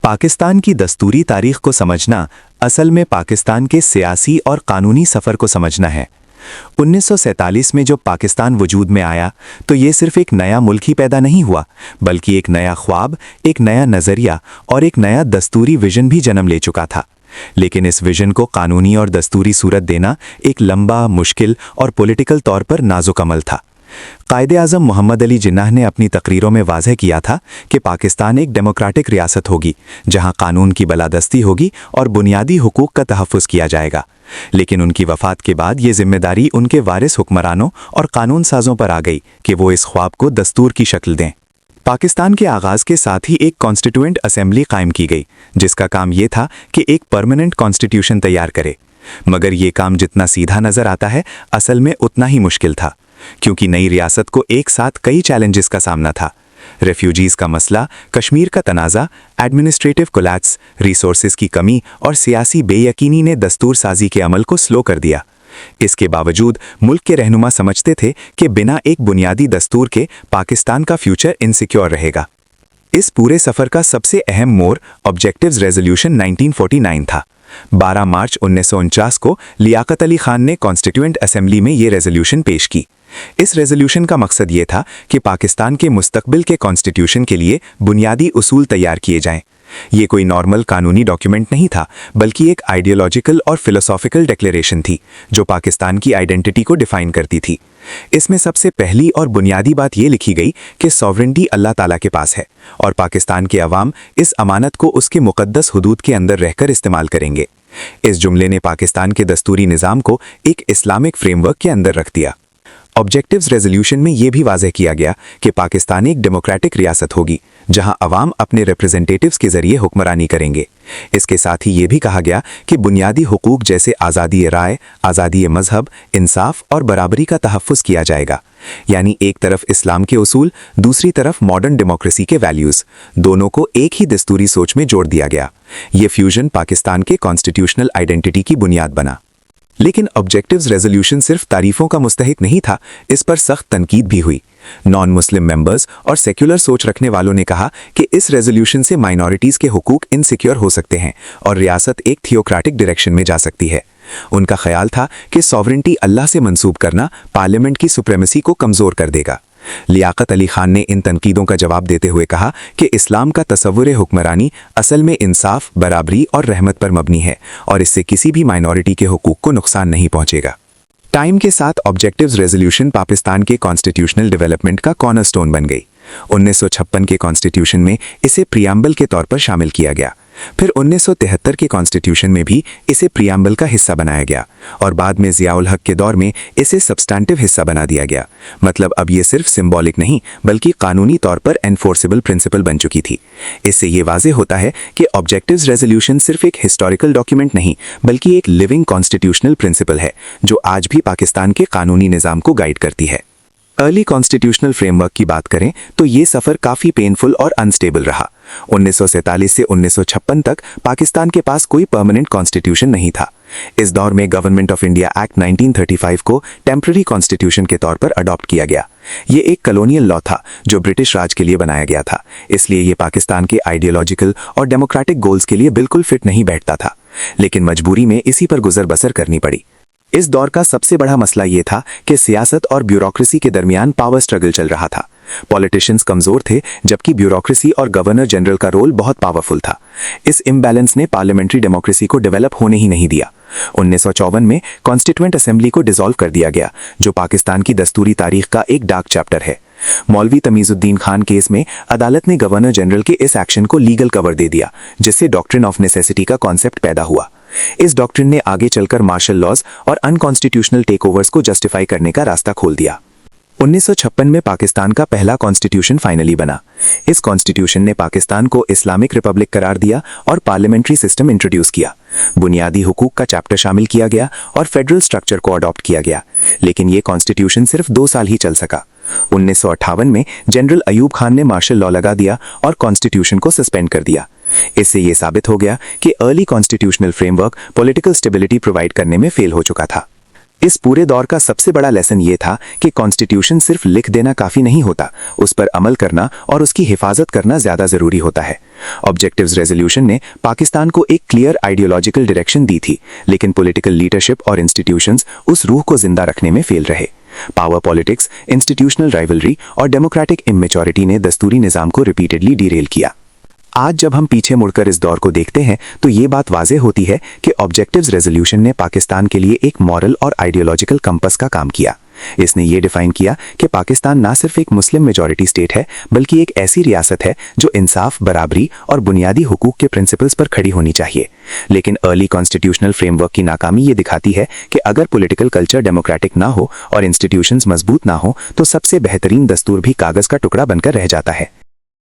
पाकिस्तान की दस्तूरी तारीख को समझना असल में पाकिस्तान के सियासी और कानूनी सफ़र को समझना है। 1947 में जब पाकिस्तान वजूद में आया तो ये सिर्फ एक नया मुल्क ही पैदा नहीं हुआ, बल्कि एक नया ख्वाब, एक नया नज़रिया और एक नया दस्तूरी विजन भी जन्म ले चुका था। लेकिन इस विजन को कानूनी और दस्तूरी सूरत देना एक लंबा, मुश्किल और पॉलिटिकल तौर पर नाजुक अमल था। कायदे-आज़म मोहम्मद अली जिन्नाह ने अपनी तकरीरों में वाज़ेह किया था कि पाकिस्तान एक डेमोक्रेटिक रियासत होगी जहां कानून की बलादस्ती होगी और बुनियादी हुकूक का तहफ़्फ़ुज़ किया जाएगा। लेकिन उनकी वफ़ात के बाद ये जिम्मेदारी उनके वारिस हुक्मरानों और कानून साज़ों पर आ गई कि वो इस ख्वाब को दस्तूर की शक्ल दें। पाकिस्तान के आगाज़ के साथ ही एक कॉन्स्टिट्यूएंट असेंबली कायम की गई जिसका काम ये था कि एक परमानेंट कॉन्स्टिट्यूशन तैयार करे। मगर ये काम जितना सीधा नज़र आता है, असल में उतना ही मुश्किल था, क्योंकि नई रियासत को एक साथ कई चैलेंजेस का सामना था। रेफ्यूजीज़ का मसला, कश्मीर का तनाज़ा, एडमिनिस्ट्रेटिव कोलैप्स, रिसोर्सेज की कमी और सियासी बेयकीनी ने दस्तूर साजी के अमल को स्लो कर दिया। इसके बावजूद मुल्क के रहनुमा समझते थे कि बिना एक बुनियादी दस्तूर के पाकिस्तान का फ्यूचर इनसिक्योर रहेगा। इस पूरे सफ़र का सबसे अहम मोड़ ऑब्जेक्टिव्स रेजोल्यूशन 1949 था। 12 मार्च 1949 को लियाकत अली खान ने कॉन्स्टिट्यूएंट असेंबली में ये रेजोल्यूशन पेश की। इस रेजोल्यूशन का मकसद ये था कि पाकिस्तान के मुस्तकबिल के कॉन्स्टिट्यूशन के लिए बुनियादी उसूल तैयार किए जाएं। ये कोई नॉर्मल कानूनी डॉक्यूमेंट नहीं था, बल्कि एक आइडियोलॉजिकल और फिलोसॉफिकल डिक्लेरेशन थी जो पाकिस्तान की आइडेंटिटी को डिफाइन करती थी। इसमें सबसे पहली और बुनियादी बात ये लिखी गई कि सॉवरेनिटी अल्लाह ताला के पास है और पाकिस्तान के अवाम इस अमानत को उसके मुकद्दस हुदूद के अंदर रहकर इस्तेमाल करेंगे। इस जुमले ने पाकिस्तान के दस्तूरी निज़ाम को एक इस्लामिक फ्रेमवर्क के अंदर रख दिया। ऑब्जेक्टिव्स रेजोल्यूशन में यह भी वाज़ेह किया गया कि पाकिस्तान एक डेमोक्रेटिक रियासत होगी जहां अवाम अपने रिप्रेजेंटेटिव्स के जरिए हुक्मरानी करेंगे। इसके साथ ही ये भी कहा गया कि बुनियादी हुकूक जैसे आज़ादी राय, आज़ादी मजहब, इंसाफ और बराबरी का तहफ़्फ़ुज़ किया जाएगा। यानी एक तरफ इस्लाम के उसूल, दूसरी तरफ मॉडर्न डेमोक्रेसी के वैल्यूज़, दोनों को एक ही दस्तूरी सोच में जोड़ दिया गया। ये फ्यूजन पाकिस्तान के कॉन्स्टिट्यूशनल आइडेंटिटी की बुनियाद बना। लेकिन ऑब्जेक्टिव्स रेजोल्यूशन सिर्फ तारीफों का मुस्तहिक नहीं था, इस पर सख्त तनकीद भी हुई। नॉन मुस्लिम मेंबर्स और सेक्युलर सोच रखने वालों ने कहा कि इस रेजोल्यूशन से माइनॉरिटीज़ के हुकूक इनसिक्योर हो सकते हैं और रियासत एक थियोक्रेटिक डायरेक्शन में जा सकती है। उनका ख्याल था कि सॉवरेनिटी अल्लाह से मंसूब करना पार्लियामेंट की सुप्रीमेसी को कमज़ोर कर देगा। लियाकत अली खान ने इन तनकीदों का जवाब देते हुए कहा कि इस्लाम का तसव्वुर हुक्मरानी असल में इंसाफ, बराबरी और रहमत पर मबनी है और इससे किसी भी माइनॉरिटी के हुकूक को नुकसान नहीं पहुंचेगा। टाइम के साथ ऑब्जेक्टिव्स रेजोल्यूशन पाकिस्तान के कॉन्स्टिट्यूशनल डेवलपमेंट का कॉर्नरस्टोन बन गई। 1956 के कॉन्स्टिट्यूशन में इसे प्रियम्बल के तौर पर शामिल किया गया। फिर 1973 के कॉन्स्टिट्यूशन में भी इसे प्रियम्बल का हिस्सा बनाया गया और बाद में ज़ियाउल हक के दौर में इसे सब्सटैंटिव हिस्सा बना दिया गया। मतलब अब ये सिर्फ सिंबॉलिक नहीं बल्कि कानूनी तौर पर एनफोर्सेबल प्रिंसिपल बन चुकी थी। इससे ये वाज़ेह होता है कि ऑब्जेक्टिव्स रेजोल्यूशन सिर्फ एक हिस्टोरिकल डॉक्यूमेंट नहीं बल्कि एक लिविंग कॉन्स्टिट्यूशनल प्रिंसिपल है जो आज भी पाकिस्तान के कानूनी निज़ाम को गाइड करती है। अर्ली कॉन्स्टिट्यूशनल फ्रेमवर्क की बात करें तो ये सफ़र काफ़ी पेनफुल और अनस्टेबल रहा। 1947 से 1956 तक पाकिस्तान के पास कोई परमानेंट कॉन्स्टिट्यूशन नहीं था। इस दौर में गवर्नमेंट ऑफ इंडिया एक्ट 1935 को टेम्पररी कॉन्स्टिट्यूशन के तौर पर अडॉप्ट किया गया। ये एक कॉलोनियल लॉ था जो ब्रिटिश राज के लिए बनाया गया था, इसलिए ये पाकिस्तान के आइडियोलॉजिकल और डेमोक्रेटिक गोल्स के लिए बिल्कुल फिट नहीं बैठता था। लेकिन मजबूरी में इसी पर गुजर बसर करनी पड़ी। इस दौर का सबसे बड़ा मसला ये था कि सियासत और ब्यूरोक्रेसी के दरमियान पावर स्ट्रगल चल रहा था। पॉलिटिशियंस कमज़ोर थे जबकि ब्यूरोक्रेसी और गवर्नर जनरल का रोल बहुत पावरफुल था। इस इम्बैलेंस ने पार्लियामेंट्री डेमोक्रेसी को डेवलप होने ही नहीं दिया। 1954 में कॉन्स्टिट्यूएंट असेंबली को डिसॉल्व कर दिया गया, जो पाकिस्तान की दस्तूरी तारीख का एक डार्क चैप्टर है। मौलवी तमीजुद्दीन खान केस में अदालत ने गवर्नर जनरल के इस एक्शन को लीगल कवर दे दिया, जिससे डॉक्ट्रिन ऑफ नेसेसिटी का कॉन्सेप्ट पैदा हुआ। इस डॉक्ट्रिन ने आगे चलकर मार्शल लॉज और अनकॉन्स्टिट्यूशनल टेकओवर्स को जस्टिफाई करने का रास्ता खोल दिया। 1956 में पाकिस्तान का पहला कॉन्स्टिट्यूशन फाइनली बना। इस कॉन्स्टिट्यूशन ने पाकिस्तान को इस्लामिक रिपब्लिक करार दिया और पार्लियामेंट्री सिस्टम इंट्रोड्यूस किया। बुनियादी हुकूक का चैप्टर शामिल किया गया और फेडरल स्ट्रक्चर को अडॉप्ट किया गया। लेकिन ये कॉन्स्टिट्यूशन सिर्फ 2 साल ही चल सका। 1958 में जनरल अयूब खान ने मार्शल लॉ लगा दिया और कॉन्स्टिट्यूशन को सस्पेंड कर दिया। इससे यह साबित हो गया कि early constitutional framework political stability provide करने में फेल हो चुका था। इस पूरे दौर का सबसे बड़ा लेसन ये था कि कॉन्स्टिट्यूशन सिर्फ लिख देना काफ़ी नहीं होता, उस पर अमल करना और उसकी हिफाजत करना ज़्यादा ज़रूरी होता है। ऑब्जेक्टिव्स रेजोल्यूशन ने पाकिस्तान को एक क्लियर आइडियोलॉजिकल डायरेक्शन दी थी, लेकिन पॉलिटिकल लीडरशिप और इंस्टीट्यूशंस उस रूह को जिंदा रखने में फेल रहे। पावर पॉलिटिक्स, इंस्टीट्यूशनल राइवलरी और डेमोक्रेटिक इमेच्योरिटी ने दस्तूरी निजाम को रिपीटेडली डिरेल किया। आज जब हम पीछे मुड़कर इस दौर को देखते हैं तो ये बात वाज़ेह होती है कि ऑब्जेक्टिव्स रेजोल्यूशन ने पाकिस्तान के लिए एक मॉरल और आइडियोलॉजिकल कंपस का काम किया। इसने ये डिफाइन किया कि पाकिस्तान ना सिर्फ एक मुस्लिम मेजॉरिटी स्टेट है, बल्कि एक ऐसी रियासत है जो इंसाफ, बराबरी और बुनियादी हुकूक के प्रिंसिपल्स पर खड़ी होनी चाहिए। लेकिन अर्ली कॉन्स्टिट्यूशनल फ्रेमवर्क की नाकामी ये दिखाती है कि अगर पॉलिटिकल कल्चर डेमोक्रेटिक ना हो और इंस्टीट्यूशंस मजबूत ना हो तो सबसे बेहतरीन दस्तूर भी कागज का टुकड़ा बनकर रह जाता है।